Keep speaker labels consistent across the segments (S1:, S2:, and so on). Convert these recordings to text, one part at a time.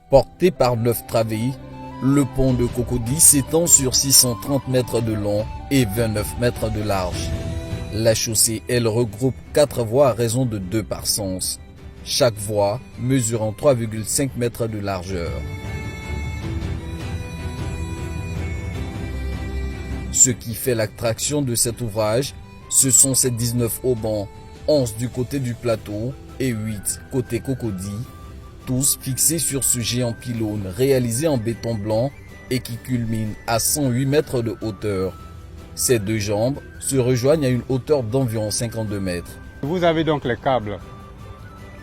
S1: Porté par 9 travées, le pont de Cocody s'étend sur 630 mètres de long et 29 mètres de large. La chaussée, elle, regroupe 4 voies à raison de 2 par sens, chaque voie mesurant 3,5 mètres de largeur. Ce qui fait l'attraction de cet ouvrage, ce sont ces 19 haubans, 11 du côté du plateau et 8 côté Cocody, tous fixés sur ce géant pylône réalisé en béton blanc et qui culmine à 108 mètres de hauteur. Ces deux jambes se rejoignent à une hauteur d'environ 52 mètres.
S2: Vous avez donc les câbles,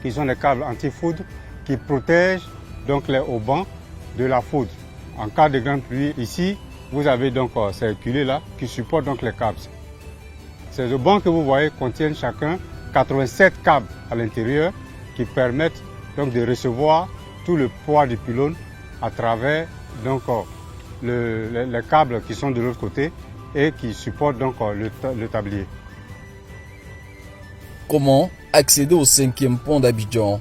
S2: qui sont les câbles anti-foudre, qui protègent donc les haubans de la foudre. En cas de grande pluie, ici, vous avez donc ces culées là qui supportent donc les câbles. Ces haubans que vous voyez contiennent chacun 87 câbles à l'intérieur qui permettent donc de recevoir tout le poids du pylône à travers donc les câbles qui sont de l'autre côté et qui supportent donc le tablier.
S1: Comment accéder au 5e pont d'Abidjan?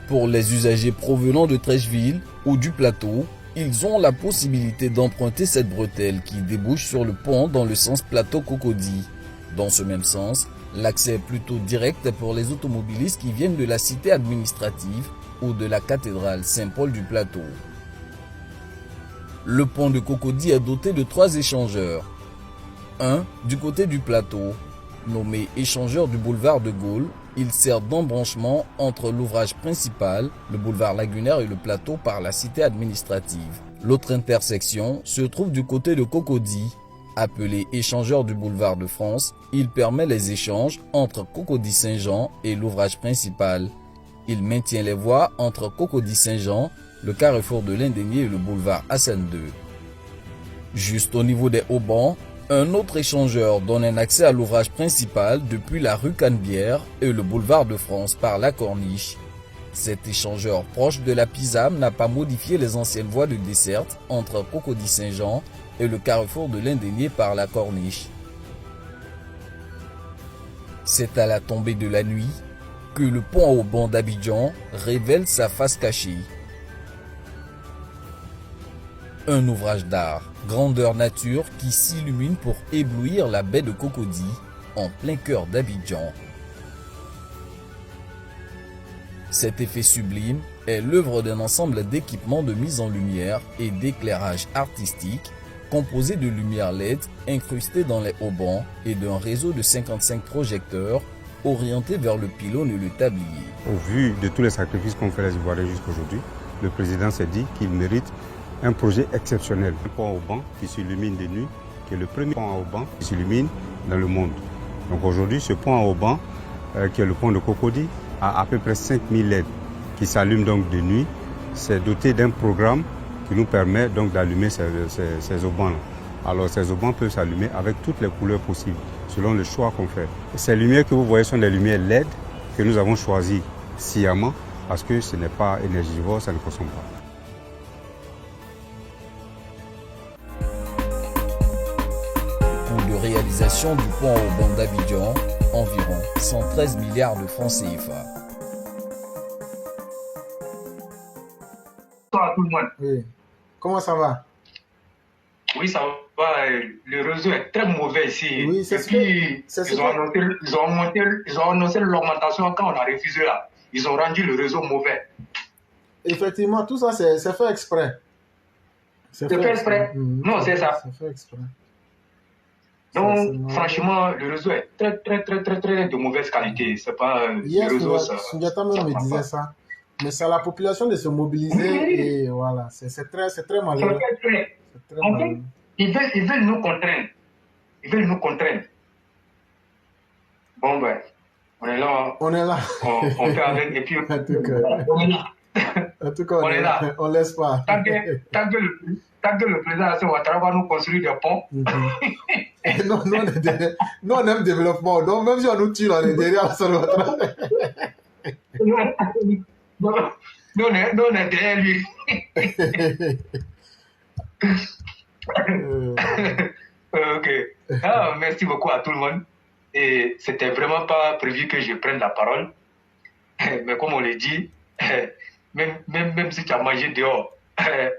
S1: Pour les usagers provenant de Treichville ou du plateau, ils ont la possibilité d'emprunter cette bretelle qui débouche sur le pont dans le sens plateau-Cocody. Dans ce même sens, l'accès est plutôt direct pour les automobilistes qui viennent de la cité administrative ou de la cathédrale Saint-Paul du Plateau. Le pont de Cocody est doté de 3 échangeurs. Un du côté du plateau, nommé échangeur du boulevard de Gaulle, il sert d'embranchement entre l'ouvrage principal, le boulevard lagunaire et le plateau par la cité administrative. L'autre intersection se trouve du côté de Cocody. Appelé échangeur du boulevard de France, il permet les échanges entre Cocody-Saint-Jean et l'ouvrage principal. Il maintient les voies entre Cocody-Saint-Jean, le carrefour de l'Indénié et le boulevard Hassan II. Juste au niveau des haubans, un autre échangeur donne un accès à l'ouvrage principal depuis la rue Canebière et le boulevard de France par la Corniche. Cet échangeur proche de la Pisame n'a pas modifié les anciennes voies de desserte entre Cocody-Saint-Jean et le carrefour de l'Indénié par la Corniche. C'est à la tombée de la nuit que le pont à haubans d'Abidjan révèle sa face cachée. Un ouvrage d'art, grandeur nature qui s'illumine pour éblouir la baie de Cocody en plein cœur d'Abidjan. Cet effet sublime est l'œuvre d'un ensemble d'équipements de mise en lumière et d'éclairage artistique composé de lumières LED incrustées dans les haubans et d'un réseau de 55 projecteurs orientés vers le pylône et le tablier.
S2: Au vu de tous les sacrifices qu'ont fait les Ivoiriens jusqu'aujourd'hui, le président s'est dit qu'il mérite un projet exceptionnel. Un pont à haubans qui s'illumine de nuit, qui est le premier pont à haubans qui s'illumine dans le monde. Donc aujourd'hui, ce pont à haubans, qui est le pont de Cocody, a à peu près 5000 LED qui s'allument donc de nuit. C'est doté d'un programme qui nous permet donc d'allumer ces haubans-là. Alors ces haubans peuvent s'allumer avec toutes les couleurs possibles, selon le choix qu'on fait. Ces lumières que vous voyez sont des lumières LED que nous avons choisies sciemment parce que ce n'est pas énergivore, ça ne consomme pas.
S1: Coût de réalisation du pont à haubans d'Abidjan, environ 113 milliards de francs CFA.
S3: Bonsoir à tout le monde.
S4: Oui. Comment ça va?
S3: Oui, ça va. Le réseau est très mauvais ici.
S4: Oui, c'est ce que...
S3: Ils ont annoncé l'augmentation quand on a refusé là. Ils ont rendu le réseau mauvais.
S4: Effectivement, tout ça, c'est fait exprès.
S3: C'est fait exprès? Non, c'est ça.
S4: C'est fait exprès.
S3: Donc, franchement, le réseau est très de mauvaise qualité. C'est pas
S4: Hier,
S3: le réseau.
S4: Sundiata même me disait ça. Mais c'est à la population de se mobiliser et voilà. C'est très malheureux.
S3: En fait, ils veulent nous contraindre. Ils veulent nous contraindre. Bon, ben, on est là.
S4: On est là.
S3: On fait avec et puis on est là.
S4: En tout cas,
S3: on est là.
S4: On laisse pas.
S3: Tant que le président Hassan Ouattara va nous construire des ponts.
S4: Non, nous, on aime le développement. Donc, même si on nous tue, on est derrière Hassan Ouattara.
S3: Nous, on est derrière lui. Ok. Merci beaucoup à tout le monde. Et c'était vraiment pas prévu que je prenne la parole. Mais comme on l'a dit, même si tu as mangé dehors,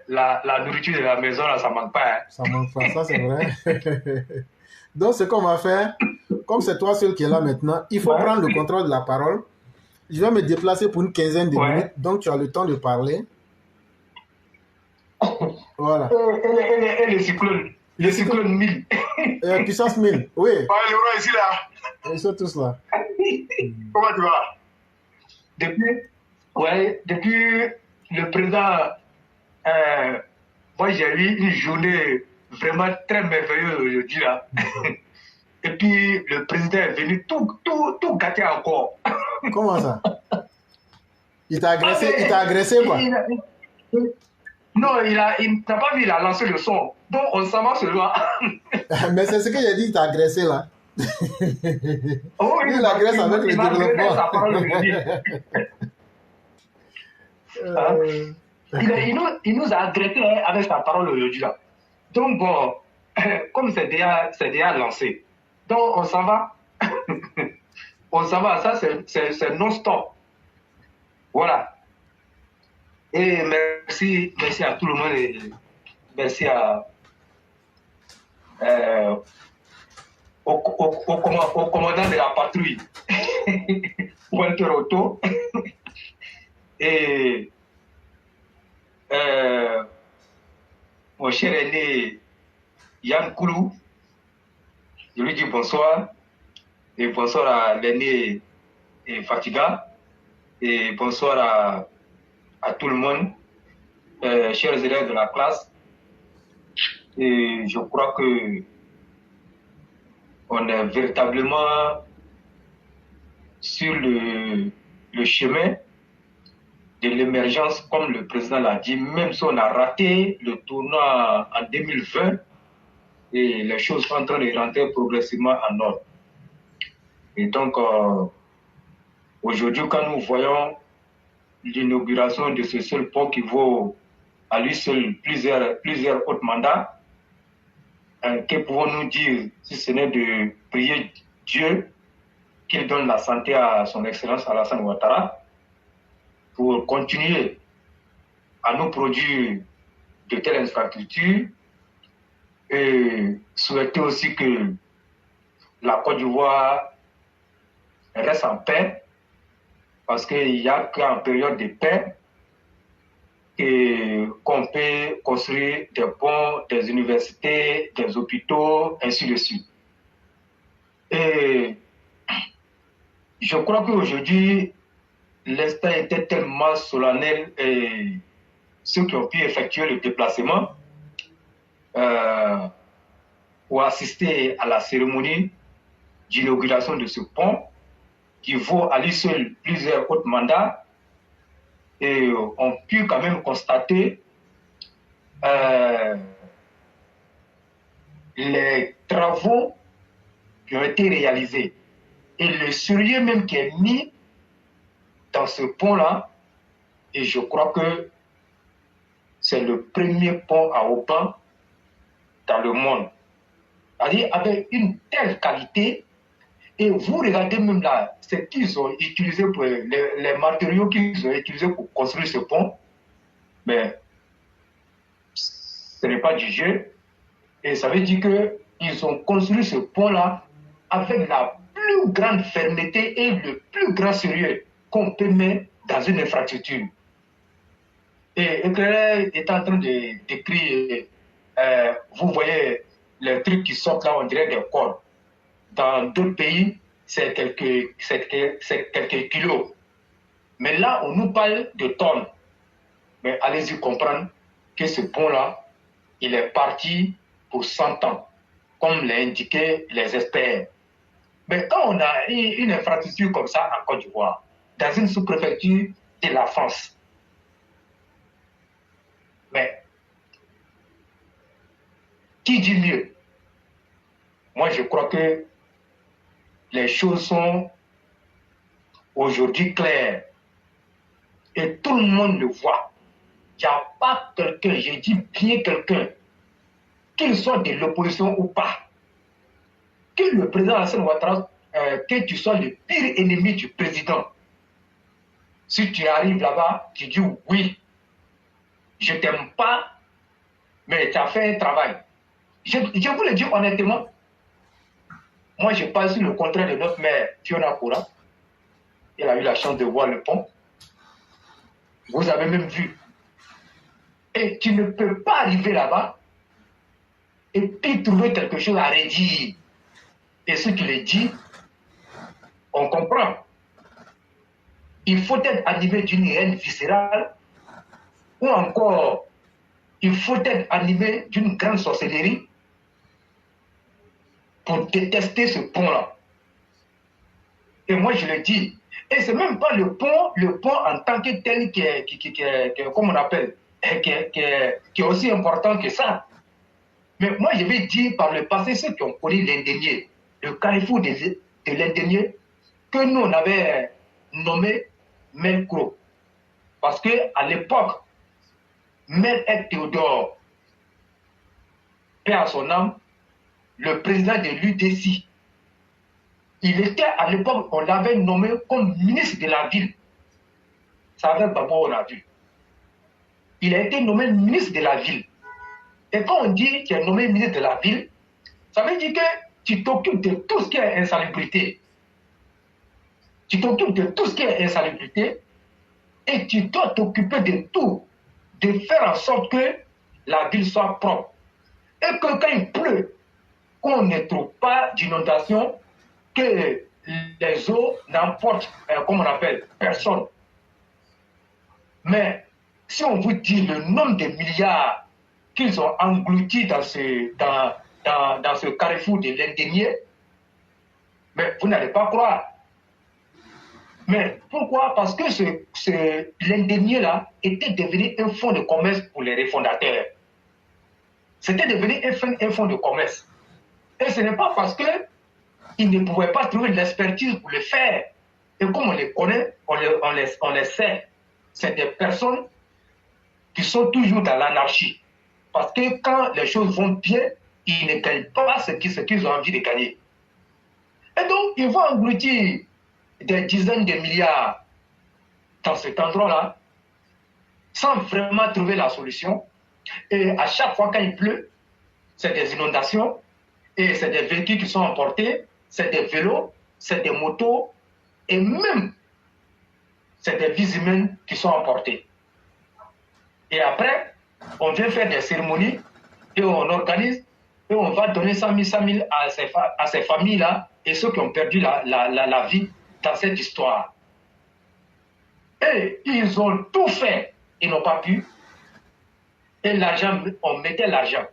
S3: la nourriture de la maison, là, ça manque pas. Hein.
S4: Ça manque pas, ça c'est vrai. Donc, ce qu'on va faire, comme c'est toi seul qui est là maintenant, il faut prendre le contrôle de la parole. Je vais me déplacer pour une quinzaine de minutes, donc tu as le temps de parler. Voilà.
S3: Et les cyclones. Les cyclones 1000.
S4: Puissance 1000, oui.
S3: Ouais, les rois ici là.
S4: Ils sont tous là.
S3: Comment tu vas? Depuis le président, moi j'ai eu une journée vraiment très merveilleuse aujourd'hui là. Et puis le président est venu tout gâter encore.
S4: Comment ça? Il t'a agressé quoi?
S3: Non, il n'a pas vu, il a lancé le son. Donc on s'en va seulement.
S4: Mais c'est ce que j'ai dit, il t'a agressé là.
S3: Oh,
S4: il agresse avec le développement.
S3: Il nous a agressé avec sa parole aujourd'hui là. Donc bon, comme c'est déjà lancé, donc on s'en va. On s'en va, ça c'est non-stop. Voilà. Et merci à tout le monde et merci au commandant de la patrouille, Walter Otto, et mon cher aîné Yann Koulou. Je lui dis bonsoir, et bonsoir à l'aîné Fatiga, et bonsoir à tout le monde, chers élèves de la classe. Et je crois que on est véritablement sur le chemin de l'émergence, comme le président l'a dit, même si on a raté le tournoi en 2020, et les choses sont en train de rentrer progressivement en ordre. Et donc, aujourd'hui, quand nous voyons l'inauguration de ce seul pont qui vaut à lui seul plusieurs autres mandats, que pouvons-nous dire si ce n'est de prier Dieu qu'il donne la santé à son Excellence Alassane Ouattara pour continuer à nous produire de telles infrastructures, et souhaiter aussi que la Côte d'Ivoire reste en paix, parce qu'il n'y a qu'en période de paix qu'on peut construire des ponts, des universités, des hôpitaux, ainsi de suite. Et je crois qu'aujourd'hui, l'instant était tellement solennel, et ceux qui ont pu effectuer le déplacement pour assister à la cérémonie d'inauguration de ce pont, qui vaut à lui seul plusieurs autres mandats, et on pu quand même constater les travaux qui ont été réalisés et le sérieux même qui est mis dans ce pont-là. Et je crois que c'est le premier pont à Oban dans le monde. C'est-à-dire avec une telle qualité. Et vous regardez même là, ce qu'ils ont utilisé pour les matériaux qu'ils ont utilisés pour construire ce pont, mais ce n'est pas du jeu. Et ça veut dire qu'ils ont construit ce pont-là avec la plus grande fermeté et le plus grand sérieux qu'on peut mettre dans une infrastructure. Et Éclaireur est en train d'écrire, vous voyez les trucs qui sortent là, on dirait des cordes. Dans d'autres pays, c'est quelques kilos. Mais là, on nous parle de tonnes. Mais allez-y comprendre que ce pont-là, il est parti pour 100 ans, comme l'a indiqué les experts. Mais quand on a une infrastructure comme ça en Côte d'Ivoire, dans une sous-préfecture de la France, mais qui dit mieux? Moi, je crois que les choses sont aujourd'hui claires et tout le monde le voit. Il n'y a pas quelqu'un, je dis bien quelqu'un, qu'il soit de l'opposition ou pas, que le président Alassane Ouattara, que tu sois le pire ennemi du président, Si tu arrives là-bas, tu dis oui, je ne t'aime pas, mais tu as fait un travail. Je vous le dis honnêtement, moi je parle sur le contraire de notre mère, Fiona Koura. Elle a eu la chance de voir le pont. Vous avez même vu. Et tu ne peux pas arriver là-bas et puis trouver quelque chose à redire. Et ce qu'il est dit, on comprend. Il faut être animé d'une haine viscérale ou encore il faut être animé d'une grande sorcellerie pour détester ce pont-là. Et moi, je le dis. Et c'est même pas le pont en tant que tel qui est comme on appelle, qui est aussi important que ça. Mais moi, je vais dire par le passé ceux qui ont connu l'Indénié, le carrefour de l'Indénié, que nous, on avait nommé Melcro. Parce qu'à l'époque, Mel Théodore, paix à son âme, le président de l'UDC, il était à l'époque, on l'avait nommé comme ministre de la ville. Ça avait d'abord, on a vu. Il a été nommé ministre de la ville. Et quand on dit qu'il est nommé ministre de la ville, ça veut dire que tu t'occupes de tout ce qui est insalubrité. Tu t'occupes de tout ce qui est insalubrité et tu dois t'occuper de tout, de faire en sorte que la ville soit propre. Et que quand il pleut, qu'on ne trouve pas d'inondation, que les eaux n'emportent, comme on appelle, personne. Mais si on vous dit le nombre de milliards qu'ils ont engloutis dans ce carrefour de l'Indénié, mais vous n'allez pas croire. Mais pourquoi? Parce que l'Indénié-là était devenu un fonds de commerce pour les refondateurs. C'était devenu un fonds de commerce. Et ce n'est pas parce qu'ils ne pouvaient pas trouver de l'expertise pour le faire. Et comme on les connaît, on les sait. C'est des personnes qui sont toujours dans l'anarchie. Parce que quand les choses vont bien, ils ne gagnent pas ce qu'ils ont envie de gagner. Et donc, ils vont engloutir des dizaines de milliards dans cet endroit-là, sans vraiment trouver la solution. Et à chaque fois quand il pleut, c'est des inondations, et c'est des véhicules qui sont emportés, c'est des vélos, c'est des motos, et même, c'est des vies humaines qui sont emportées. Et après, on vient faire des cérémonies, et on organise, et on va donner 100 000 à ces familles-là, et ceux qui ont perdu la vie dans cette histoire. Et ils ont tout fait, ils n'ont pas pu, et l'argent, on mettait l'argent.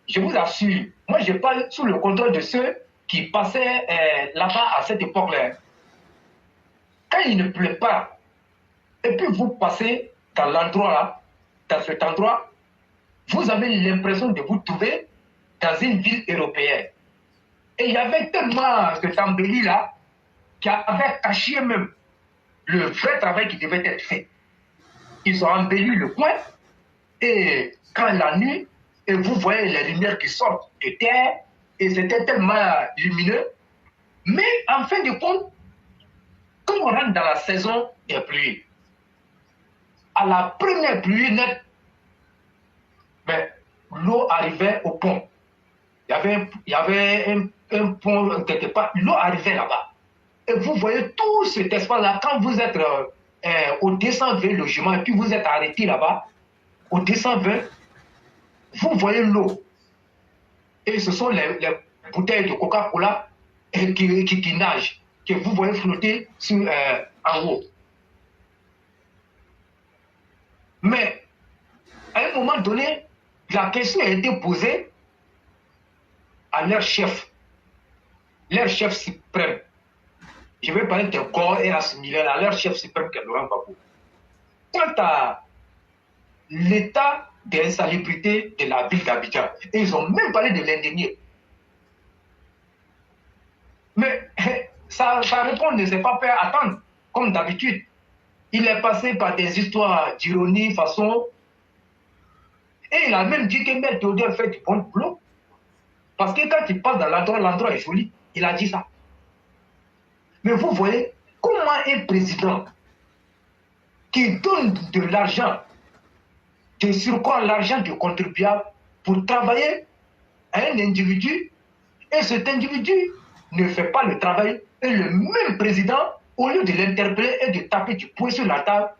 S3: Je vous assure, moi je parle sous le contrôle de ceux qui passaient là-bas à cette époque-là. Quand il ne pleut pas, et puis vous passez dans l'endroit là, dans cet endroit, vous avez l'impression de vous trouver dans une ville européenne. Et il y avait tellement cette embellie là, qui avait caché même le vrai travail qui devait être fait. Ils ont embelli le coin, et quand la nuit, et vous voyez les lumières qui sortent de terre, et c'était tellement lumineux. Mais en fin de compte, quand on rentre dans la saison des pluies, à la première pluie nette, ben, l'eau arrivait au pont. Il y avait un pont quelque part, l'eau arrivait là-bas. Et vous voyez tout cet espace-là, quand vous êtes au 220 logement, et puis vous êtes arrêté là-bas, au 220, vous voyez l'eau. Et ce sont les bouteilles de Coca-Cola qui nagent, que vous voyez flotter en haut. Mais, à un moment donné, la question a été posée à leur chef suprême. Je vais parler de corps et assimiler à leur chef suprême qui est Laurent Gbagbo. Quant à l'état d'insalubrité de la ville d'Abidjan, et ils ont même parlé de l'Indénié. Mais sa réponse ne s'est pas fait attendre, comme d'habitude. Il est passé par des histoires d'ironie, façon. Et il a même dit que Mel Théodore fait du bon boulot. Parce que quand il passe dans l'endroit est joli. Il a dit ça. Mais vous voyez, comment un président qui donne de l'argent, de surcroît l'argent du contribuable pour travailler à un individu, et cet individu ne fait pas le travail, et le même président, au lieu de l'interpeller et de taper du poing sur la table,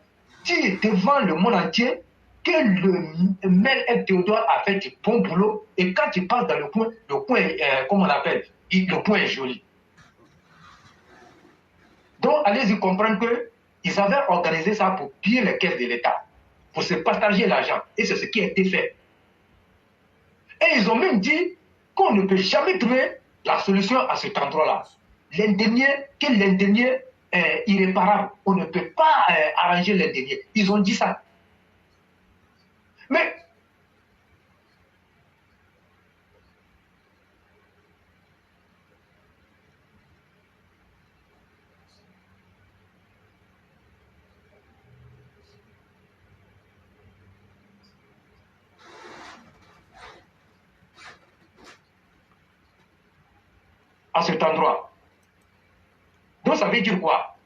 S3: dit devant le monde entier que le maire Théodore a fait du bon boulot, et quand il passe dans le coin, comment on appelle, le coin est joli. Donc, allez-y comprendre qu'ils avaient organisé ça pour piller les caisses de l'État, pour se partager l'argent. Et c'est ce qui a été fait. Et ils ont même dit qu'on ne peut jamais trouver la solution à cet endroit-là. L'indemnier est irréparable. On ne peut pas arranger l'indemnier. Ils ont dit ça. Mais à cet endroit. Donc ça veut dire quoi?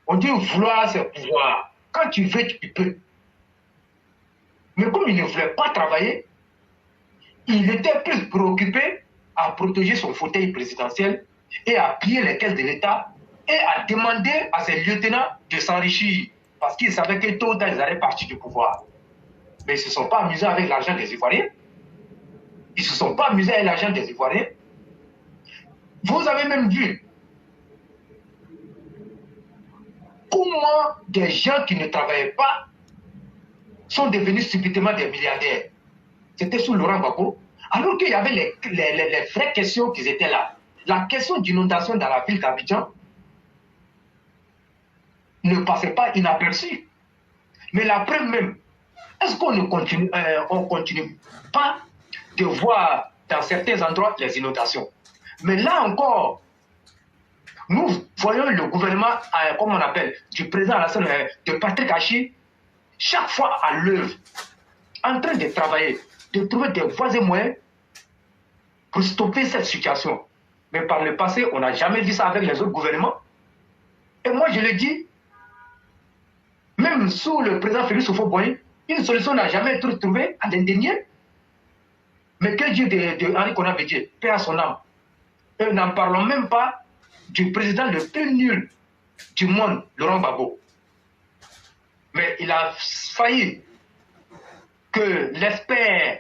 S3: On dit vouloir c'est pouvoir. Quand tu veux, tu peux. Mais comme il ne voulait pas travailler, il était plus préoccupé à protéger son fauteuil présidentiel et à piller les caisses de l'État et à demander à ses lieutenants de s'enrichir parce qu'ils savaient que tôt ou tard ils allaient partir du pouvoir. Mais ils ne se sont pas amusés avec l'argent des Ivoiriens. Ils ne se sont pas amusés avec l'argent des Ivoiriens. Vous avez même vu comment des gens qui ne travaillaient pas sont devenus subitement des milliardaires. C'était sous Laurent Gbagbo, alors qu'il y avait les vraies questions qui étaient là. La question d'inondation dans la ville d'Abidjan ne passait pas inaperçue. Mais la preuve même, est-ce qu'on ne continue, continue pas de voir dans certains endroits les inondations? Mais là encore, nous voyons le gouvernement, comme on appelle, du président Alassane, de Patrick Hachi, chaque fois à l'œuvre, en train de travailler, de trouver des voies et moyens pour stopper cette situation. Mais par le passé, on n'a jamais vu ça avec les autres gouvernements. Et moi, je le dis, même sous le président Félix Houphouët-Boigny, une solution n'a jamais été trouvée à l'indemnier. Mais que Dieu de Henri Konan Bédié, paix à son âme. Et n'en parlons même pas du président le plus nul du monde, Laurent Gbagbo. Mais il a failli que l'expert,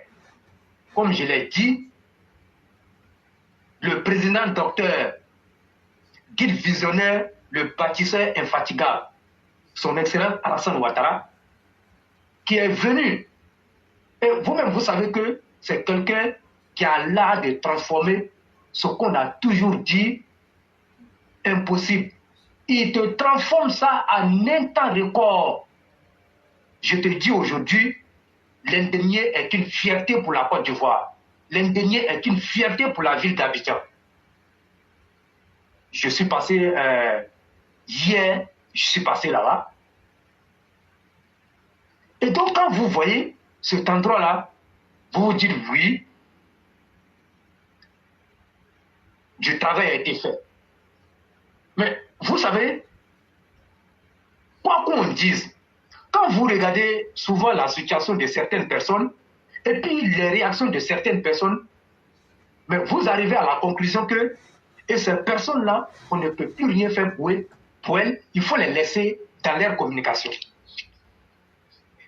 S3: comme je l'ai dit, le président docteur, guide visionnaire, le bâtisseur infatigable, son excellent Alassane Ouattara, qui est venu. Et vous-même, vous savez que c'est quelqu'un qui a l'art de transformer ce qu'on a toujours dit impossible. Il te transforme ça en un temps record. Je te dis aujourd'hui, l'indemnier est une fierté pour la Côte d'Ivoire. L'indemnier est une fierté pour la ville d'Abidjan. Je suis passé hier, je suis passé là-bas. Et donc quand vous voyez cet endroit-là, vous vous dites oui, du travail a été fait. Mais vous savez, quoi qu'on dise, quand vous regardez souvent la situation de certaines personnes, et puis les réactions de certaines personnes, mais vous arrivez à la conclusion que, et ces personnes-là, on ne peut plus rien faire pour elles, il faut les laisser dans leur communication.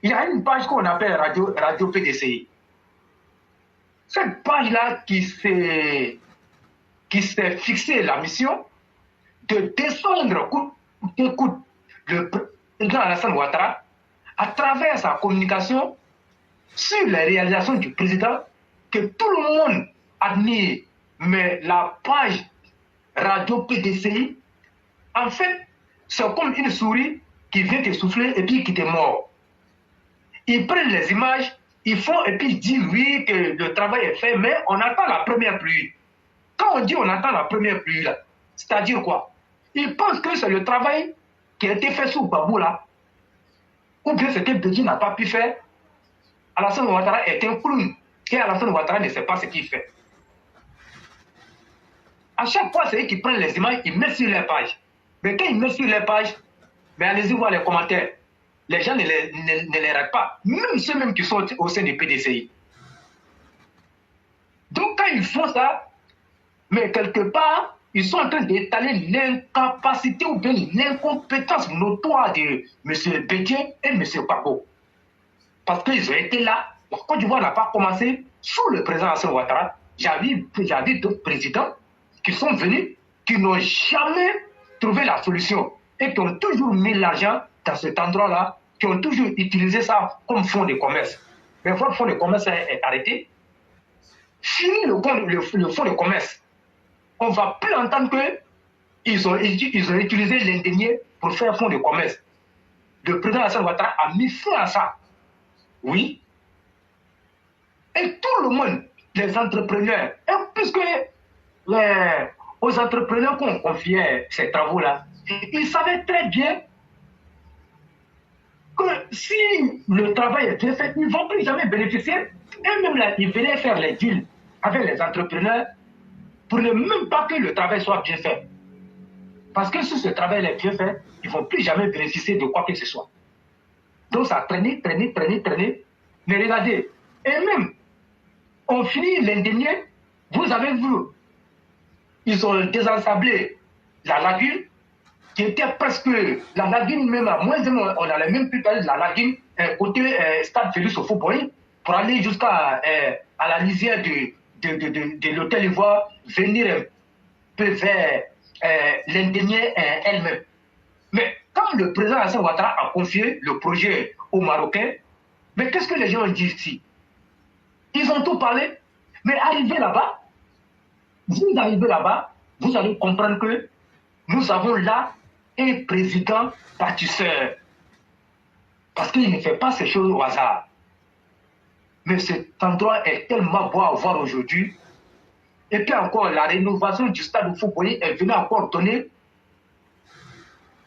S3: Il y a une page qu'on appelle Radio PDCI. Cette page-là qui s'est fixée la mission de descendre coûte que coûte le président Alassane Ouattara à travers sa communication sur les réalisations du président que tout le monde admire. Mais la page Radio PDCI, en fait, c'est comme une souris qui vient te souffler et puis qui te mord. Ils prennent les images, ils font et puis ils disent oui, que le travail est fait, mais on attend la première pluie. Quand on dit on attend la première pluie, c'est-à-dire quoi? Ils pensent que c'est le travail qui a été fait sous Babou là, ou bien ce que Bédié n'a pas pu faire. Alassane Ouattara est un clown et Alassane Ouattara ne sait pas ce qu'il fait. À chaque fois, c'est eux qui prennent les images, ils mettent sur les pages. Mais quand ils mettent sur les pages, Mais allez-y voir les commentaires. Les gens ne les ratent pas. Même ceux-mêmes qui sont au sein du PDCI. Donc quand ils font ça, mais quelque part, ils sont en train d'étaler l'incapacité ou bien l'incompétence notoire de M. Bédié et M. Gbagbo. Parce qu'ils ont été là. La Côte d'Ivoire n'a pas commencé sous le président Alassane Ouattara. J'avais d'autres présidents qui sont venus, qui n'ont jamais trouvé la solution et qui ont toujours mis l'argent dans cet endroit-là, qui ont toujours utilisé ça comme fonds de commerce. Mais votre fonds de commerce est arrêté. Fini le fonds de commerce. On ne va plus entendre qu'ils ont utilisé l'indemnité pour faire fonds de commerce. Le président Alassane Ouattara a mis fin à ça. Oui. Et tout le monde, les entrepreneurs, et puisque aux entrepreneurs qu'on confiait ces travaux-là, ils savaient très bien que si le travail est bien fait, ils ne vont plus jamais bénéficier. Et même là, ils venaient faire les deals avec les entrepreneurs pour ne même pas que le travail soit bien fait. Parce que si ce travail est bien fait, ils ne vont plus jamais bénéficier de quoi que ce soit. Donc ça a traîné. Mais regardez, et même, on finit l'indemnité, vous avez vu, ils ont désensablé la lagune, qui était presque, la lagune même, à moins de moins, on n'allait même plus parler de la lagune, côté stade Félix Houphouët-Boigny, pour aller jusqu'à la lisière de l'hôtel Ivoire, venir un peu vers l'indemnité elle-même. Mais quand le président Alassane Ouattara a confié le projet aux Marocains, mais qu'est-ce que les gens ont dit ici? Ils ont tout parlé, mais arrivé là-bas, vous arrivez là-bas, vous allez comprendre que nous avons là un président bâtisseur. Parce qu'il ne fait pas ces choses au hasard. Mais cet endroit est tellement beau à voir aujourd'hui. Et puis encore, la rénovation du stade Houphouët-Boigny est venue encore donner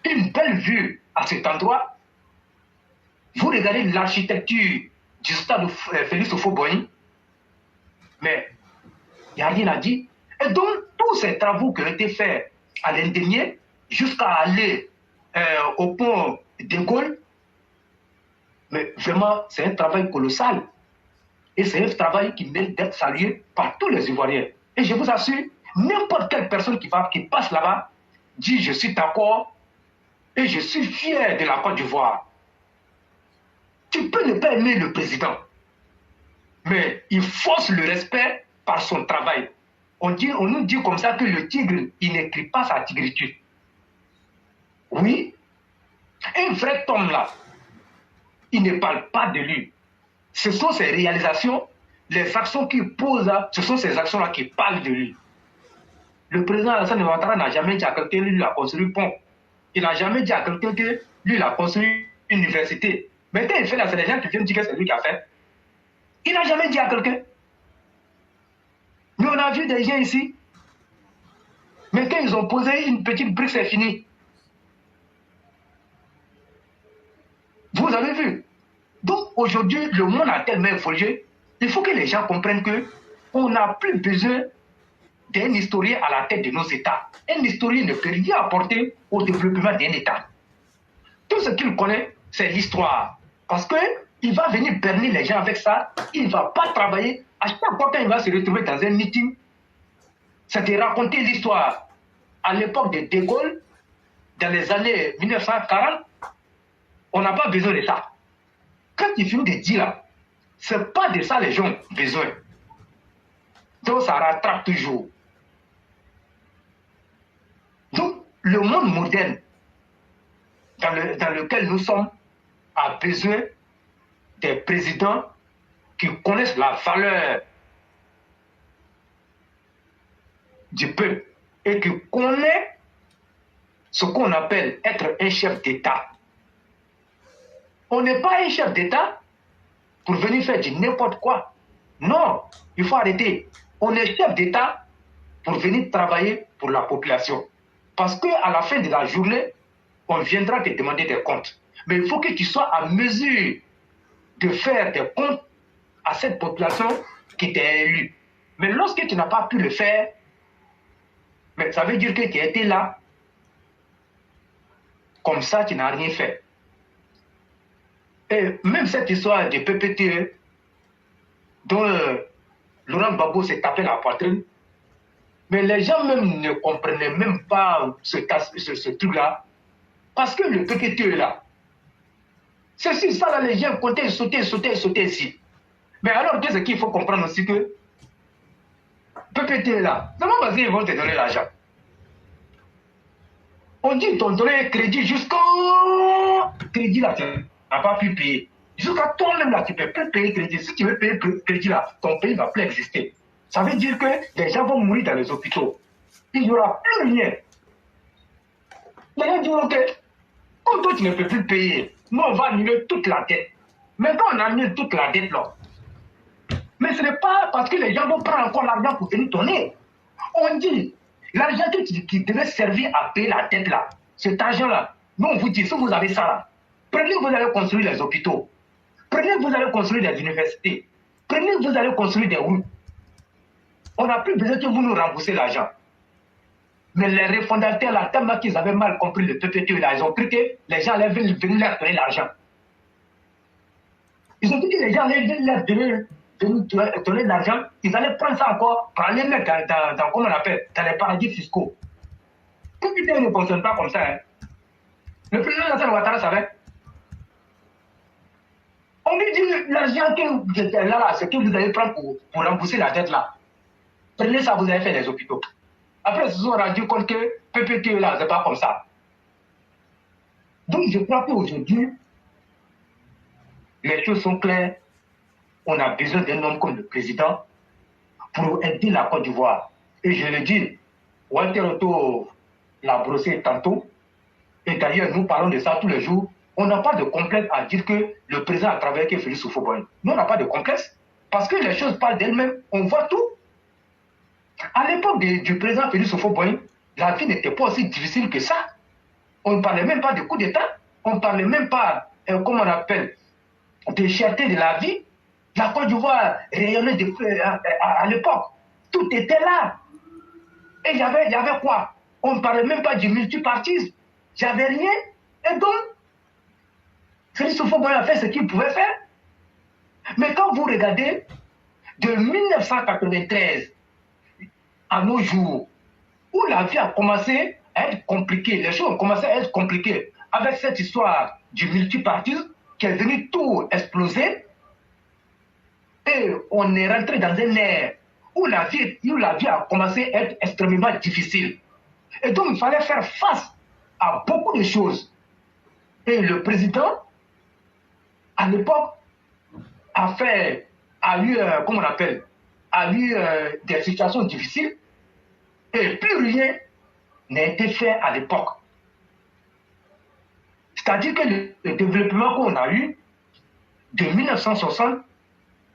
S3: une belle vue à cet endroit. Vous regardez l'architecture du stade Félix Houphouët-Boigny, mais il n'y a rien à dire. Et donc, tous ces travaux qui ont été faits à l'Indénier, jusqu'à aller au pont de Gaulle, mais vraiment, c'est un travail colossal. Et c'est un travail qui mérite d'être salué par tous les Ivoiriens. Et je vous assure, n'importe quelle personne qui passe là-bas dit je suis d'accord et je suis fier de la Côte d'Ivoire. Tu peux ne pas aimer le président, mais il force le respect par son travail. On nous dit comme ça que le tigre, il n'écrit pas sa tigritude. Oui, un vrai homme là, il ne parle pas de lui. Ce sont ses réalisations, les actions qu'il pose, ce sont ces actions-là qui parlent de lui. Le président Alassane Ouattara n'a jamais dit à quelqu'un que lui, il a construit un pont. Il n'a jamais dit à quelqu'un que lui, il a construit une université. Mais quand il fait là, c'est les gens qui viennent dire que c'est lui qui a fait. Il n'a jamais dit à quelqu'un. Mais on a vu des gens ici. Mais quand ils ont posé une petite brique, c'est fini. Vous avez vu. Donc aujourd'hui, le monde a tellement évolué. Il faut que les gens comprennent qu'on n'a plus besoin d'un historien à la tête de nos États. Un historien ne peut rien apporter au développement d'un État. Tout ce qu'il connaît, c'est l'histoire. Parce qu'il va venir berner les gens avec ça. Il ne va pas travailler. À chaque fois qu'il va se retrouver dans un meeting, c'est de raconter l'histoire. À l'époque de De Gaulle, dans les années 1940, on n'a pas besoin de ça. Quand il finit de dire là, ce n'est pas de ça les gens ont besoin. Donc ça rattrape toujours. Donc le monde moderne dans lequel nous sommes a besoin des présidents qui connaissent la valeur du peuple et qui connaissent ce qu'on appelle être un chef d'État. On n'est pas un chef d'État pour venir faire du n'importe quoi. Non, il faut arrêter. On est chef d'État pour venir travailler pour la population. Parce qu'à la fin de la journée, on viendra te demander des comptes. Mais il faut que tu sois à mesure de faire des comptes à cette population qui t'a élu. Mais lorsque tu n'as pas pu le faire, mais ça veut dire que tu as été là comme ça, tu n'as rien fait. Et même cette histoire de PPTE, dont Laurent Gbagbo s'est tapé la poitrine, mais les gens même ne comprenaient même pas ce truc-là, parce que le PPTE là, c'est sur ça là, les gens comptaient sauter ici. Mais alors, qu'est-ce qu'il faut comprendre aussi que PPTE là, comment parce qu'ils vont te donner l'argent? On dit t'ont donné crédit jusqu'au crédit là, tu n'as pas pu payer. Jusqu'à toi-même là, tu ne peux plus payer crédit. Si tu veux payer crédit là, ton pays ne va plus exister. Ça veut dire que les gens vont mourir dans les hôpitaux. Il n'y aura plus rien. Les gens disent ok, comme toi tu ne peux plus payer, nous on va annuler toute la dette. Mais quand on annule toute la dette là, mais ce n'est pas parce que les gens vont prendre encore l'argent pour venir donner. On dit, l'argent qui devait servir à payer la dette là, cet argent là, nous on vous dit, si vous avez ça là, prenez, vous allez construire les hôpitaux. Prenez, vous allez construire des universités. Prenez, vous allez construire des routes. On n'a plus besoin que vous nous remboursez l'argent. Mais les refondateurs, là, tellement qu'ils avaient mal compris le PPTE, là, ils ont cru que les gens allaient venir leur donner l'argent. Ils ont dit que les gens allaient leur donner de l'argent, ils allaient prendre ça encore pour aller mettre dans comment on appelle, dans les paradis fiscaux. Le PPTE ne fonctionne pas comme ça. Hein. Le président Alassane Ouattara savait. On lui dit l'argent que là, ce que vous allez prendre pour rembourser la dette là. Prenez ça, vous avez fait les hôpitaux. Après, ils se sont rendus compte que PPTE là, c'est pas comme ça. Donc, je crois qu'aujourd'hui, les choses sont claires. On a besoin d'un homme comme le président pour aider la Côte d'Ivoire. Et je le dis, Walter Otto l'a brossé tantôt. Et d'ailleurs, nous parlons de ça tous les jours. On n'a pas de complexe à dire que le président a travaillé avec Félix Houphouët-Boigny. Nous, on n'a pas de complexe. Parce que les choses parlent d'elles-mêmes. On voit tout. À l'époque du président Félix Houphouët-Boigny, la vie n'était pas aussi difficile que ça. On ne parlait même pas de coup d'État. On ne parlait même pas, comment on appelle, de cherté de la vie. La Côte d'Ivoire rayonnait à l'époque. Tout était là. Et il y avait quoi? On ne parlait même pas du multipartisme. Il n'y avait rien. Et donc, Félix Houphouët-Boigny a fait ce qu'il pouvait faire. Mais quand vous regardez, de 1993 à nos jours, où la vie a commencé à être compliquée, les choses ont commencé à être compliquées, avec cette histoire du multipartisme qui est venu tout exploser, et on est rentré dans un ère où la vie a commencé à être extrêmement difficile. Et donc, il fallait faire face à beaucoup de choses. Et le président, à l'époque, a eu des situations difficiles et plus rien n'a été fait à l'époque. C'est-à-dire que le développement qu'on a eu de 1960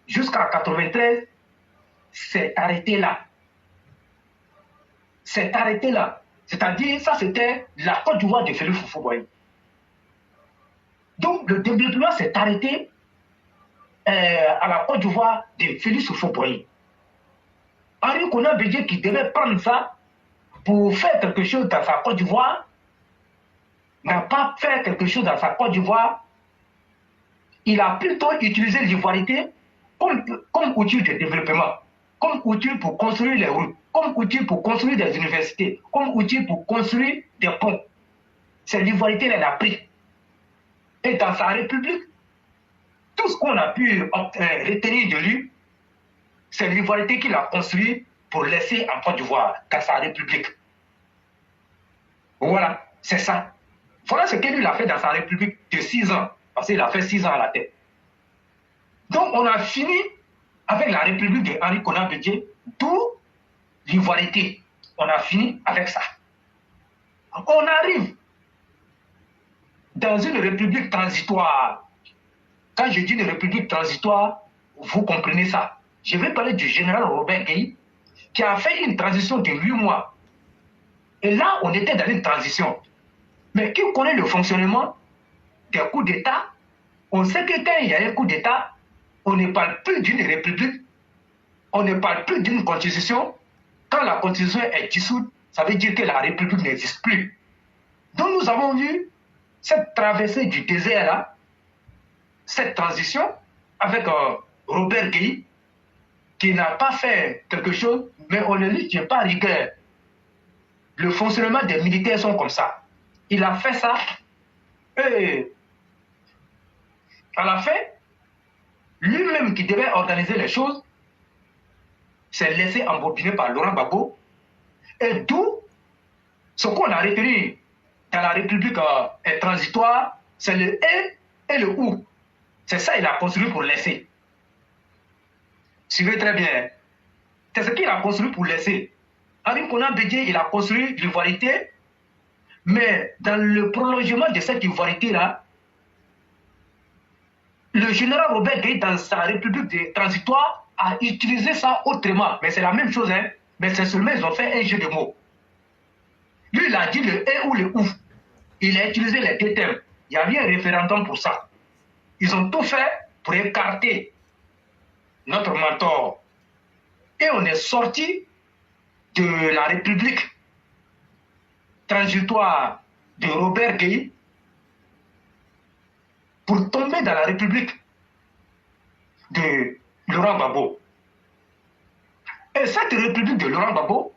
S3: jusqu'à 1993 s'est arrêté là. C'est arrêté là. C'est-à-dire, ça c'était la Côte d'Ivoire de Félix Houphouët-Boigny. Donc le développement s'est arrêté à la Côte d'Ivoire de Félix Houphouët-Boigny. Henri Konan Bédié qui devait prendre ça pour faire quelque chose dans sa Côte d'Ivoire n'a pas fait quelque chose dans sa Côte d'Ivoire. Il a plutôt utilisé l'ivoirité comme outil de développement, comme outil pour construire les routes, comme outil pour construire des universités, comme outil pour construire des ponts. C'est l'ivoirité qu'il a pris. Et dans sa République, tout ce qu'on a pu retenir de lui, c'est l'ivoirité qu'il a construit pour laisser en Côte d'Ivoire, dans sa République. Voilà, c'est ça. Voilà ce qu'il a fait dans sa République de 6 ans, parce qu'il a fait 6 ans à la tête. Donc on a fini avec la République de Henri Konan Bédié, d'où l'ivoirité. On a fini avec ça. On arrive dans une république transitoire. Quand je dis une république transitoire, vous comprenez ça. Je vais parler du général Robert Gueye, qui a fait une transition de 8 mois. Et là, on était dans une transition. Mais qui connaît le fonctionnement des coups d'État, on sait que quand il y a un coup d'État, on ne parle plus d'une république, on ne parle plus d'une constitution. Quand la constitution est dissoute, ça veut dire que la république n'existe plus. Donc nous avons vu cette traversée du désert-là, cette transition avec Robert Gueye, qui n'a pas fait quelque chose, mais on ne lui tient pas rigueur. Le fonctionnement des militaires sont comme ça. Il a fait ça, et à la fin, lui-même qui devait organiser les choses, s'est laissé embobiner par Laurent Gbagbo, et d'où ce qu'on a retenu dans la République transitoire, c'est le et le ou. C'est ça qu'il a construit pour laisser. Suivez très bien. C'est ce qu'il a construit pour laisser. Henri Konan Bédié, il a construit l'ivoirité, mais dans le prolongement de cette ivoirité-là, le général Robert Gueye, dans sa République transitoire, a utilisé ça autrement. Mais c'est la même chose, hein. Mais c'est seulement ils ont fait un jeu de mots. Lui, il a dit le et ou le ou. Il a utilisé les deux termes. Il y avait un référendum pour ça. Ils ont tout fait pour écarter notre mentor. Et on est sorti de la République transitoire de Robert Gueye pour tomber dans la République de Laurent Gbagbo. Et cette République de Laurent Gbagbo,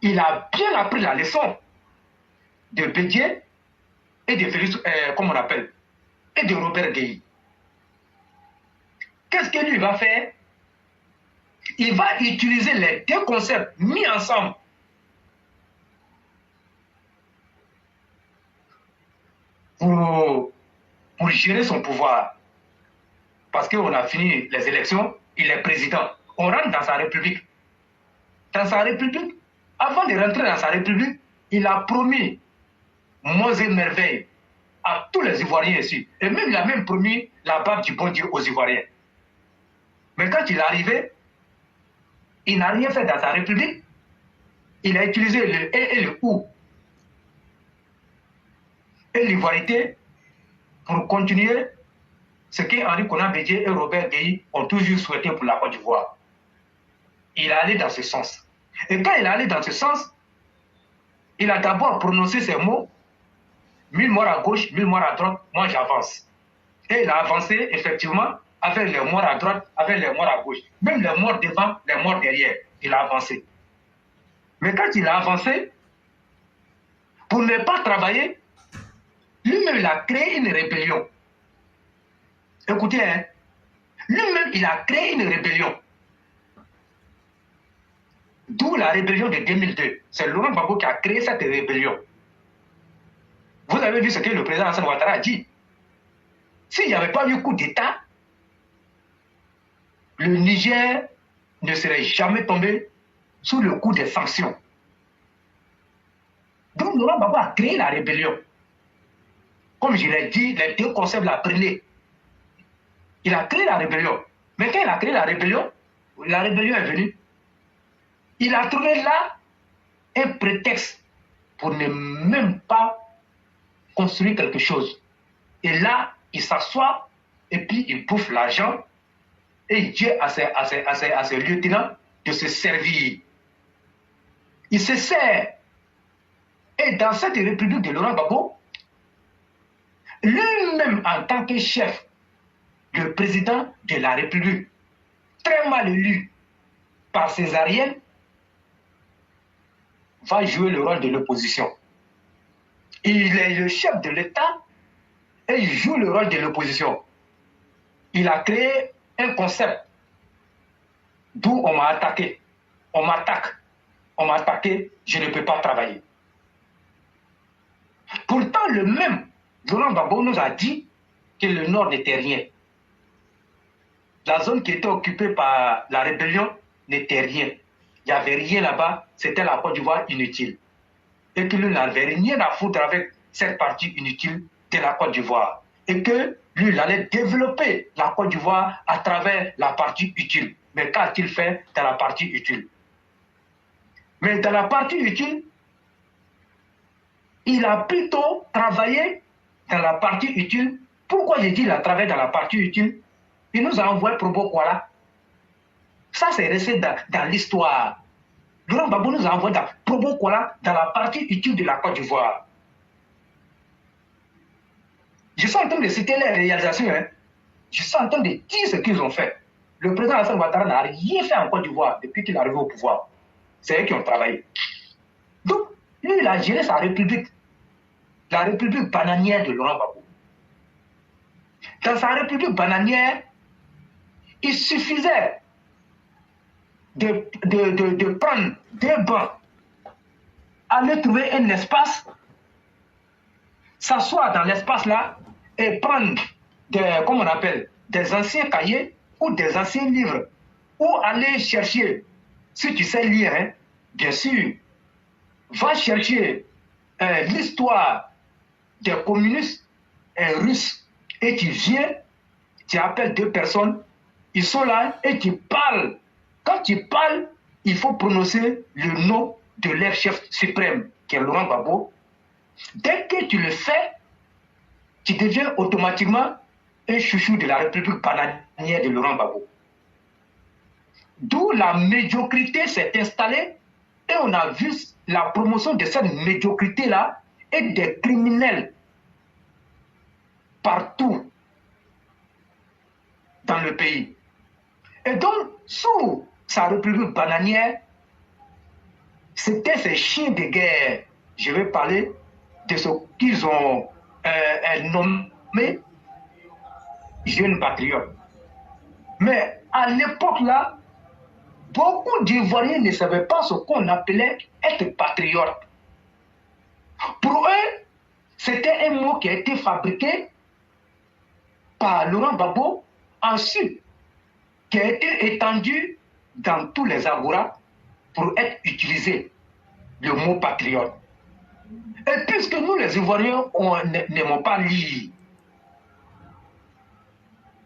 S3: il a bien appris la leçon de Bédié et de Félix, comme on appelle, et de Robert Gueye. Qu'est-ce que lui va faire? Il va utiliser les deux concepts mis ensemble pour gérer son pouvoir. Parce qu'on a fini les élections, il est président. On rentre dans sa République. Dans sa République, avant de rentrer dans sa République, il a promis monts et merveilles à tous les Ivoiriens ici. Et même il a même promis la barbe du bon Dieu aux Ivoiriens. Mais quand il est arrivé, il n'a rien fait dans sa République. Il a utilisé le et le ou et l'ivoirité pour continuer ce que Henri Konan Bédié et Robert Gueye ont toujours souhaité pour la Côte d'Ivoire. Il est allé dans ce sens. Et quand il est allé dans ce sens, il a d'abord prononcé ces mots: 1000 morts à gauche, 1000 morts à droite, moi j'avance. Et il a avancé effectivement avec les morts à droite, avec les morts à gauche. Même les morts devant, les morts derrière, il a avancé. Mais quand il a avancé, pour ne pas travailler, lui-même il a créé une rébellion. Écoutez, hein, lui-même il a créé une rébellion. D'où la rébellion de 2002. C'est Laurent Gbagbo qui a créé cette rébellion. Vous avez vu ce que le président Alassane Ouattara a dit. S'il n'y avait pas eu coup d'État, le Niger ne serait jamais tombé sous le coup des sanctions. Donc Laurent Gbagbo a créé la rébellion. Comme je l'ai dit, les deux concepts la prenaient. Il a créé la rébellion. Mais quand il a créé la rébellion est venue. Il a trouvé là un prétexte pour ne même pas construire quelque chose. Et là, il s'assoit et puis il bouffe l'argent et il dit à ses lieutenants de se servir. Il se sert. Et dans cette république de Laurent Gbagbo, lui-même en tant que chef, le président de la République, très mal élu par Césarienne, va jouer le rôle de l'opposition. Il est le chef de l'État et il joue le rôle de l'opposition. Il a créé un concept d'où on m'a attaqué. On m'attaque. On m'a attaqué, je ne peux pas travailler. Pourtant, le même Laurent Gbagbo nous a dit que le Nord n'était rien. La zone qui était occupée par la rébellion n'était rien. Il n'y avait rien là-bas, c'était la Côte d'Ivoire inutile. Et que lui n'avait rien à foutre avec cette partie inutile de la Côte d'Ivoire. Et que lui, il allait développer la Côte d'Ivoire à travers la partie utile. Mais qu'a-t-il fait dans la partie utile? Mais dans la partie utile, il a plutôt travaillé dans la partie utile. Pourquoi j'ai dit qu'il a travaillé dans la partie utile? Il nous a envoyé Probo Kuala. Ça, c'est resté dans l'histoire. Laurent Gbagbo nous a envoyé Probo Kuala dans la partie utile de la Côte d'Ivoire. Je suis en train de citer les réalisations. Hein. Je suis en train de dire ce qu'ils ont fait. Le président Alassane Ouattara n'a rien fait en Côte d'Ivoire depuis qu'il est arrivé au pouvoir. C'est eux qui ont travaillé. Donc, lui, il a géré sa république. La république bananière de Laurent Gbagbo. Dans sa république bananière, il suffisait de prendre des bancs, aller trouver un espace, s'asseoir dans l'espace-là et prendre comment on appelle, des anciens cahiers ou des anciens livres, ou aller chercher, si tu sais lire, hein, bien sûr, va chercher l'histoire des communistes russes et tu viens, tu appelles deux personnes, ils sont là et tu parles. Quand tu parles, il faut prononcer le nom de leur chef suprême, qui est Laurent Gbagbo. Dès que tu le fais, tu deviens automatiquement un chouchou de la République bananière de Laurent Gbagbo. D'où la médiocrité s'est installée et on a vu la promotion de cette médiocrité-là et des criminels partout dans le pays. Et donc, sous sa République bananière, c'était ces chiens de guerre. Je vais parler de ce qu'ils ont nommé jeunes patriotes. Mais à l'époque-là, beaucoup d'Ivoiriens ne savaient pas ce qu'on appelait être patriote. Pour eux, c'était un mot qui a été fabriqué par Laurent Gbagbo, ensuite qui a été étendu dans tous les agoras pour être utilisé, le mot patriote. Et puisque nous, les Ivoiriens, on n'aimons pas lire,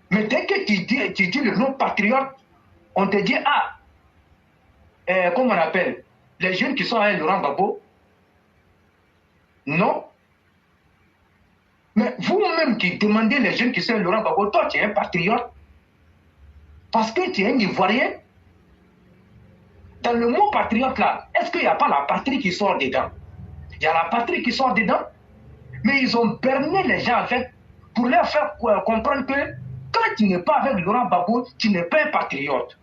S3: mais dès que tu dis le nom patriote, on te dit, comment on appelle, les jeunes qui sont à Laurent Gbagbo, non. Mais vous-même qui demandez les jeunes qui sont à Laurent Gbagbo, toi, tu es un patriote, parce que tu es un Ivoirien. Dans le mot patriote là, est-ce qu'il n'y a pas la patrie qui sort dedans? Il y a la patrie qui sort dedans, mais ils ont berné les gens avec pour leur faire comprendre que quand tu n'es pas avec Laurent Gbagbo, tu n'es pas un patriote.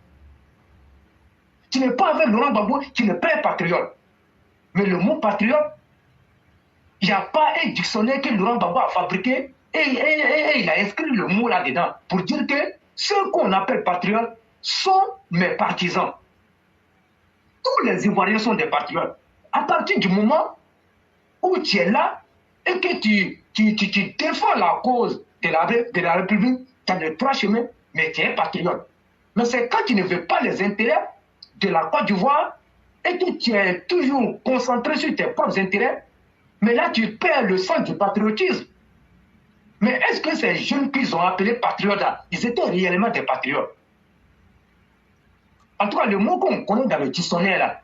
S3: Tu n'es pas avec Laurent Gbagbo, tu n'es pas un patriote. Mais le mot patriote, il n'y a pas un dictionnaire que Laurent Gbagbo a fabriqué et il a inscrit le mot là-dedans pour dire que ceux qu'on appelle patriotes sont mes partisans. Tous les Ivoiriens sont des patriotes. À partir du moment où tu es là et que tu défends la cause de la République, tu as les trois chemins, mais tu es un patriote. Mais c'est quand tu ne veux pas les intérêts de la Côte d'Ivoire et que tu es toujours concentré sur tes propres intérêts, mais là tu perds le sens du patriotisme. Mais est-ce que ces jeunes qu'ils ont appelés patriotes, ils étaient réellement des patriotes? En tout cas, le mot qu'on connaît dans le dictionnaire là,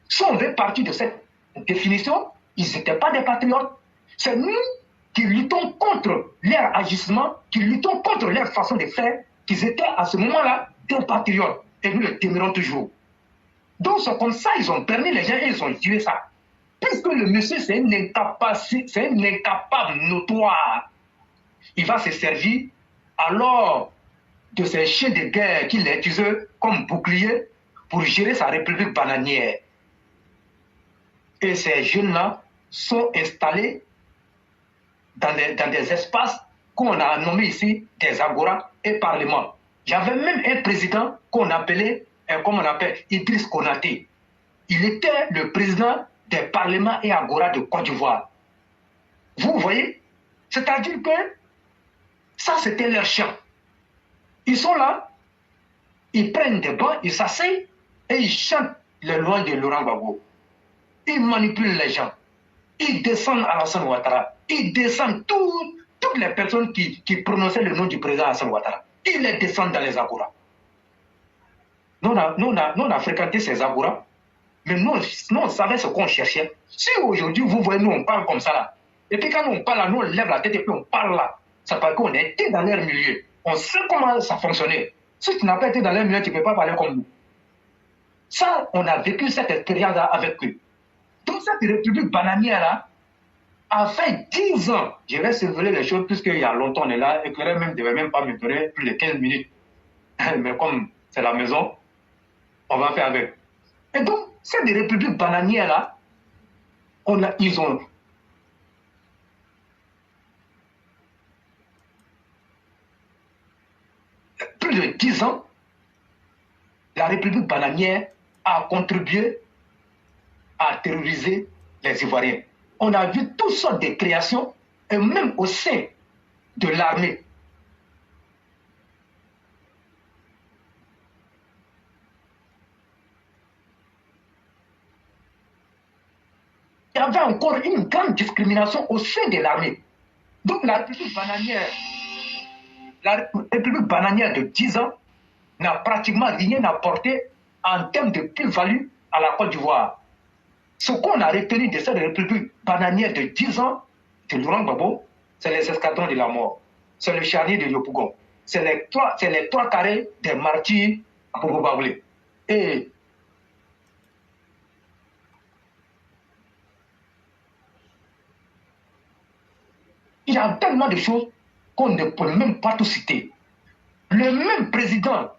S3: si on veut partir de cette définition, ils n'étaient pas des patriotes. C'est nous qui luttons contre leur agissement, qui luttons contre leur façon de faire, qu'ils étaient à ce moment-là des patriotes. Et nous le demeurons toujours. Donc c'est comme ça, ils ont permis les gens et ils ont tué ça. Puisque le monsieur, c'est un incapable notoire. Il va se servir alors de ces chiens de guerre qu'il a utilisés comme bouclier pour gérer sa république bananière. Et ces jeunes-là sont installés dans des espaces qu'on a nommés ici des agoras et parlements. J'avais même un président qu'on appelait, Idriss Konaté. Il était le président des parlements et agoras de Côte d'Ivoire. Vous voyez? C'est-à-dire que ça, c'était leur champ. Ils sont là, ils prennent des bancs, ils s'asseyent et ils chantent les lois de Laurent Gbagbo. Ils manipulent les gens. Ils descendent à Alassane Ouattara. Ils descendent toutes les personnes qui prononçaient le nom du président Alassane Ouattara. Ils les descendent dans les agoras. Nous, on a fréquenté ces agoras, mais nous, on savait ce qu'on cherchait. Si aujourd'hui, vous voyez, nous, on parle comme ça là, et puis quand nous, on parle là, nous, on lève la tête et puis on parle là, ça paraît qu'on était dans leur milieu. On sait comment ça fonctionnait. Si tu n'as pas été dans leur milieu, tu ne peux pas parler comme nous. Ça, on a vécu cette expérience avec eux. Donc cette république bananière-là a fait 10 ans. Je vais survoler les choses puisqu'il y a longtemps on est là et que même ne devait même pas me durer plus de 15 minutes. Mais comme c'est la maison, on va faire avec. Et donc, cette république bananière-là, ils ont plus de 10 ans, la république bananière a contribué à terroriser les Ivoiriens. On a vu toutes sortes de créations, et même au sein de l'armée. Il y avait encore une grande discrimination au sein de l'armée. Donc la république bananière de 10 ans n'a pratiquement rien apporté en termes de plus-value à la Côte d'Ivoire. Ce qu'on a retenu de cette république bananière de 10 ans de Laurent Gbagbo, c'est les escadrons de la mort, c'est le charnier de Yopougon, c'est les trois carrés des martyrs à Bobo Baoulé. Et il y a tellement de choses qu'on ne peut même pas tout citer. Le même président,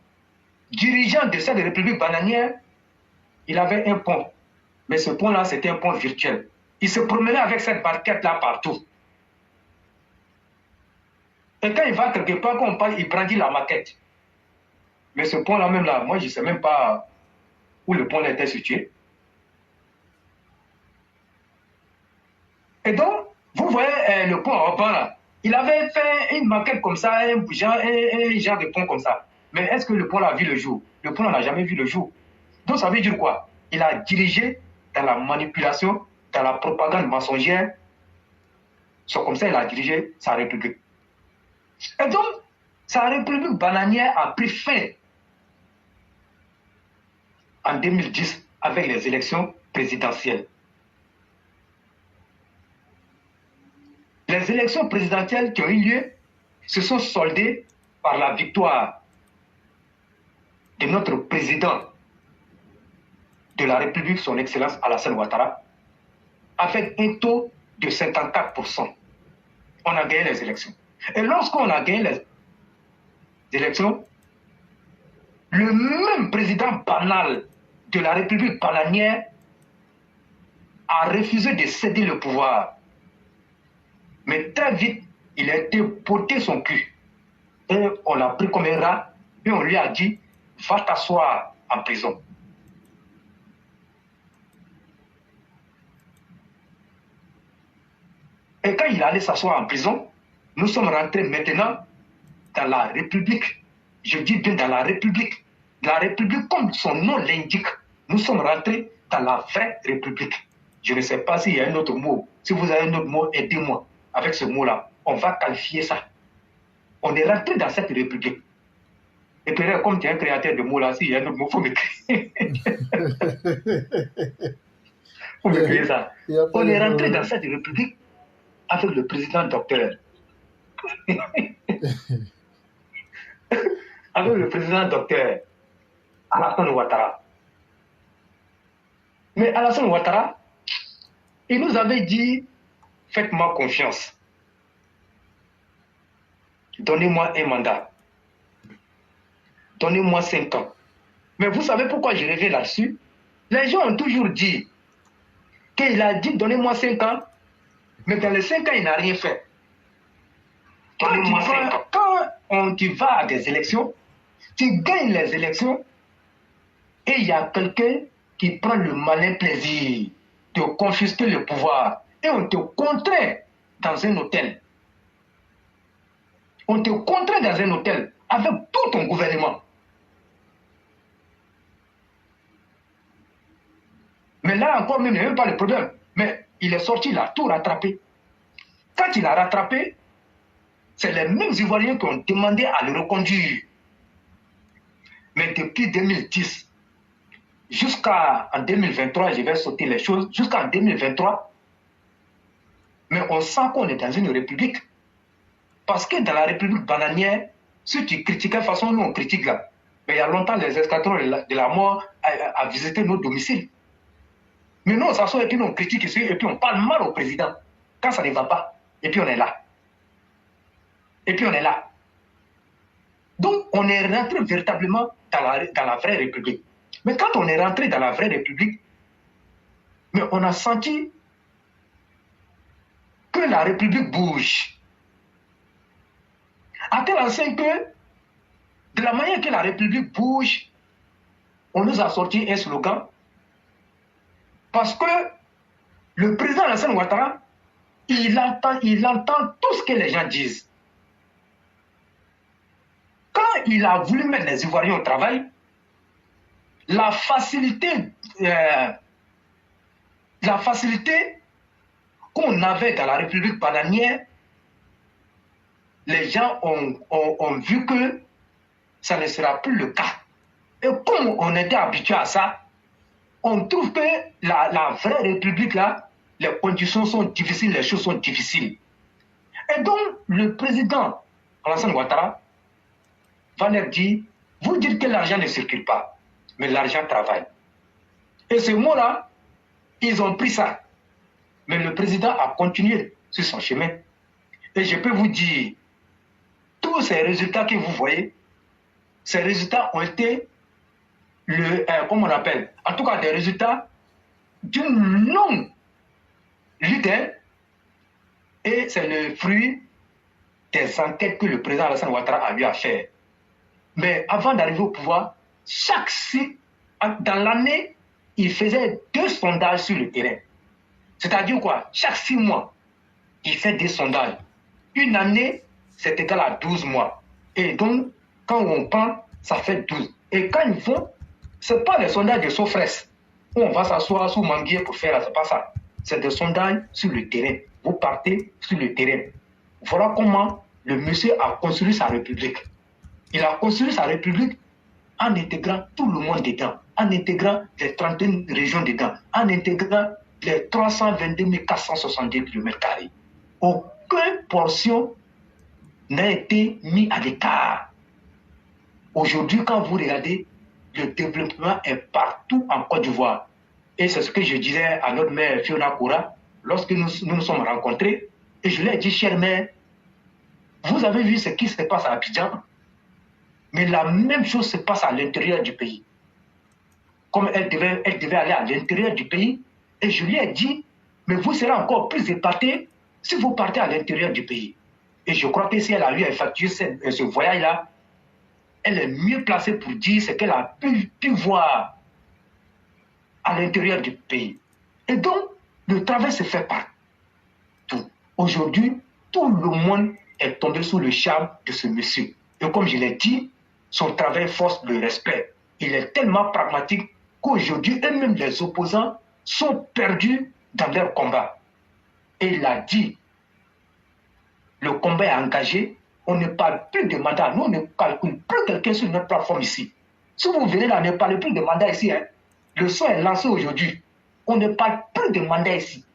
S3: dirigeant de cette république bananière, il avait un pont. Mais ce pont-là, c'était un pont virtuel. Il se promenait avec cette barquette-là partout. Et quand il va quelque part, quand on parle, il brandit la maquette. Mais ce pont-là, même là, moi, je ne sais même pas où le pont était situé. Et donc, vous voyez le pont en bas là. Il avait fait une maquette comme ça, un genre de pont comme ça. Mais est-ce que le pont a vu le jour? Le pont n'a jamais vu le jour. Donc ça veut dire quoi? Il a dirigé dans la manipulation, dans la propagande mensongère. C'est comme ça qu'il a dirigé sa république. Et donc, sa république bananière a pris fin en 2010 avec les élections présidentielles. Les élections présidentielles qui ont eu lieu se sont soldées par la victoire de notre président de la République, son Excellence Alassane Ouattara, avec un taux de 54%. On a gagné les élections. Et lorsqu'on a gagné les élections, le même président banal de la République bananière a refusé de céder le pouvoir. Mais très vite, il a été porté son cul. Et on l'a pris comme un rat et on lui a dit, va t'asseoir en prison. Et quand il allait s'asseoir en prison, nous sommes rentrés maintenant dans la République. Je dis bien dans la République. La République, comme son nom l'indique, nous sommes rentrés dans la vraie République. Je ne sais pas s'il y a un autre mot. Si vous avez un autre mot, aidez-moi. Avec ce mot-là, on va qualifier ça. On est rentré dans cette république. Et puis, comme tu es un créateur de mots là, s'il y a un autre mot, il faut m'écrire. Il faut m'écrire ça. On est rentré dans cette république avec le président docteur. Avec le président docteur Alassane Ouattara. Mais Alassane Ouattara, il nous avait dit, faites-moi confiance. Donnez-moi un mandat. Donnez-moi 5 ans. Mais vous savez pourquoi je reviens là-dessus? Les gens ont toujours dit qu'il a dit donnez-moi 5 ans, mais dans les 5 ans, il n'a rien fait. Quand tu vas à des élections, tu gagnes les élections et il y a quelqu'un qui prend le malin plaisir de confisquer le pouvoir. Et on te contraint dans un hôtel. On te contraint dans un hôtel avec tout ton gouvernement. Mais là encore, même, il n'y a même pas le problème. Mais il est sorti, il a tout rattrapé. Quand il a rattrapé, c'est les mêmes Ivoiriens qui ont demandé à le reconduire. Mais depuis 2010, jusqu'en 2023, je vais sauter les choses, jusqu'en 2023, mais on sent qu'on est dans une république. Parce que dans la république bananière, si tu critiquais, de toute façon, nous on critique là. Mais il y a longtemps, les escadrons de la mort a visité nos domiciles. Mais nous, on s'assoit et puis on critique ici et puis on parle mal au président. Quand ça ne va pas, et puis on est là. Et puis on est là. Donc, on est rentré véritablement dans la vraie République. Mais quand on est rentré dans la vraie République, mais on a senti que la République bouge. À tel enseigne que, de la manière que la République bouge, on nous a sorti un slogan. Parce que le président Alassane Ouattara, il entend tout ce que les gens disent. Quand il a voulu mettre les Ivoiriens au travail, la facilité qu'on avait dans la République bananière, les gens ont vu que ça ne sera plus le cas. Et comme on était habitué à ça, on trouve que la vraie République, là, les conditions sont difficiles, les choses sont difficiles. Et donc, le président Alassane Ouattara va leur dire, vous dites que l'argent ne circule pas, mais l'argent travaille. Et ce mot-là, ils ont pris ça. Mais le président a continué sur son chemin. Et je peux vous dire, tous ces résultats que vous voyez, ces résultats ont été, comment on appelle, en tout cas des résultats d'une longue lutte. Et c'est le fruit des enquêtes que le président Alassane Ouattara a eu à faire. Mais avant d'arriver au pouvoir, dans l'année, il faisait 2 sondages sur le terrain. C'est-à-dire quoi? Chaque 6 mois, il fait des sondages. Une année, c'est égal à 12 mois. Et donc, quand on prend, ça fait 12. Et quand ils font, ce n'est pas les sondages de Sofres, où on va s'asseoir sous manguier pour faire, ce n'est pas ça. C'est des sondages sur le terrain. Vous partez sur le terrain. Voilà comment le monsieur a construit sa république. Il a construit sa république en intégrant tout le monde dedans, en intégrant les 31 régions dedans, en intégrant les 322 470 km². Aucune portion n'a été mise à l'écart. Aujourd'hui, quand vous regardez, le développement est partout en Côte d'Ivoire. Et c'est ce que je disais à notre mère Fiona Koura lorsque nous nous sommes rencontrés. Et je lui ai dit, chère mère, vous avez vu ce qui se passe à Abidjan, mais la même chose se passe à l'intérieur du pays. Comme elle devait aller à l'intérieur du pays, et je lui ai dit, mais vous serez encore plus épaté si vous partez à l'intérieur du pays. Et je crois que si elle a eu à effectuer ce voyage-là, elle est mieux placée pour dire ce qu'elle a pu voir à l'intérieur du pays. Et donc, le travail se fait partout. Aujourd'hui, tout le monde est tombé sous le charme de ce monsieur. Et comme je l'ai dit, son travail force le respect. Il est tellement pragmatique qu'aujourd'hui, eux-mêmes les opposants sont perdus dans leur combat. Et il a dit, le combat est engagé, on ne parle plus de mandat, nous on ne calcule plus quelqu'un sur notre plateforme ici. Si vous venez là, ne parlez plus de mandat ici. Hein. Le son est lancé aujourd'hui. On ne parle plus de mandat ici.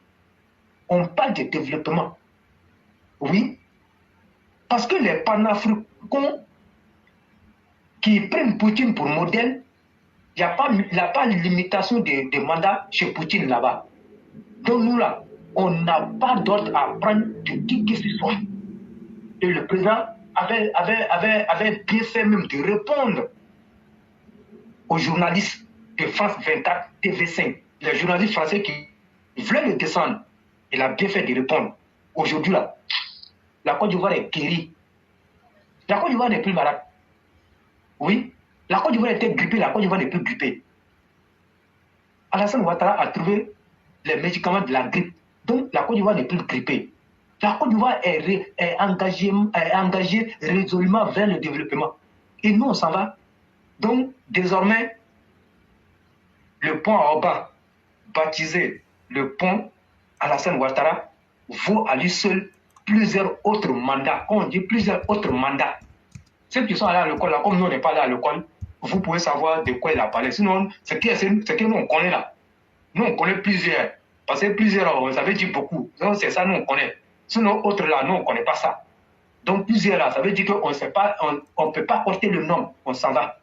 S3: On parle de développement. Oui. Parce que les panafricains qui prennent Poutine pour modèle, il n'y a pas de limitation de mandat chez Poutine là-bas. Donc nous là, on n'a pas d'ordre à prendre de qui que ce soit. Et le président avait bien fait même de répondre aux journalistes de France 24, TV5, les journalistes français qui voulaient le descendre. Il a bien fait de répondre. Aujourd'hui là, la Côte d'Ivoire est guérie. La Côte d'Ivoire n'est plus malade. Oui, la Côte d'Ivoire était grippée, la Côte d'Ivoire n'est plus grippée. Alassane Ouattara a trouvé les médicaments de la grippe. Donc la Côte d'Ivoire n'est plus grippée. La Côte d'Ivoire est engagée résolument vers le développement. Et nous, on s'en va. Donc, désormais, le pont à Oban, baptisé le pont Alassane Ouattara, vaut à lui seul plusieurs autres mandats. On dit plusieurs autres mandats. Ceux qui sont allés à l'école, là, comme nous, on n'est pas allés à l'école, vous pouvez savoir de quoi il a parlé. Sinon, ce que nous, on connaît là. Nous, on connaît plusieurs. Parce que plusieurs, ça veut dire beaucoup. Donc, c'est ça, nous, on connaît. Sinon, autres là, nous, on ne connaît pas ça. Donc, plusieurs là, ça veut dire qu'on ne peut pas porter le nom, on s'en va.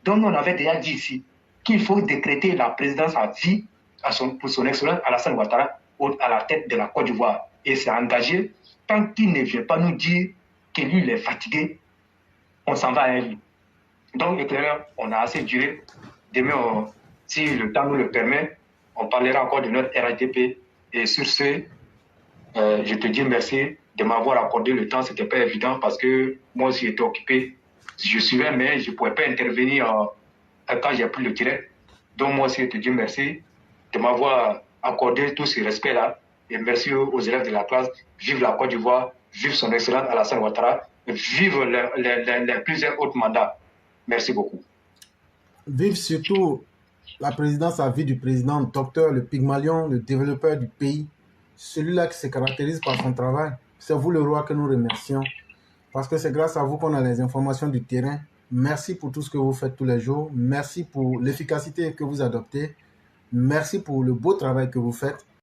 S3: Donc, nous, on avait déjà dit ici qu'il faut décréter la présidence à vie pour son excellence Alassane Ouattara à la tête de la Côte d'Ivoire. Et s'est engagé, tant qu'il ne vient pas nous dire que lui, il est fatigué, on s'en va à lui. Donc, on a assez duré. Demain, si le temps nous le permet, on parlera encore de notre RATP. Et sur ce, je te dis merci de m'avoir accordé le temps. Ce n'était pas évident parce que moi aussi j'étais occupé. Je suivais, mais je ne pouvais pas intervenir quand j'ai pris le direct. Donc moi aussi je te dis merci de m'avoir accordé tout ce respect-là. Et merci aux élèves de la classe. Vive la Côte d'Ivoire, vive son excellence Alassane Ouattara, vive les plusieurs autres mandats. Merci beaucoup.
S4: Vive surtout la présidence à vie du président, docteur, le Pygmalion, le développeur du pays, celui-là qui se caractérise par son travail. C'est vous le roi que nous remercions, parce que c'est grâce à vous qu'on a les informations du terrain. Merci pour tout ce que vous faites tous les jours. Merci pour l'efficacité que vous adoptez. Merci pour le beau travail que vous faites.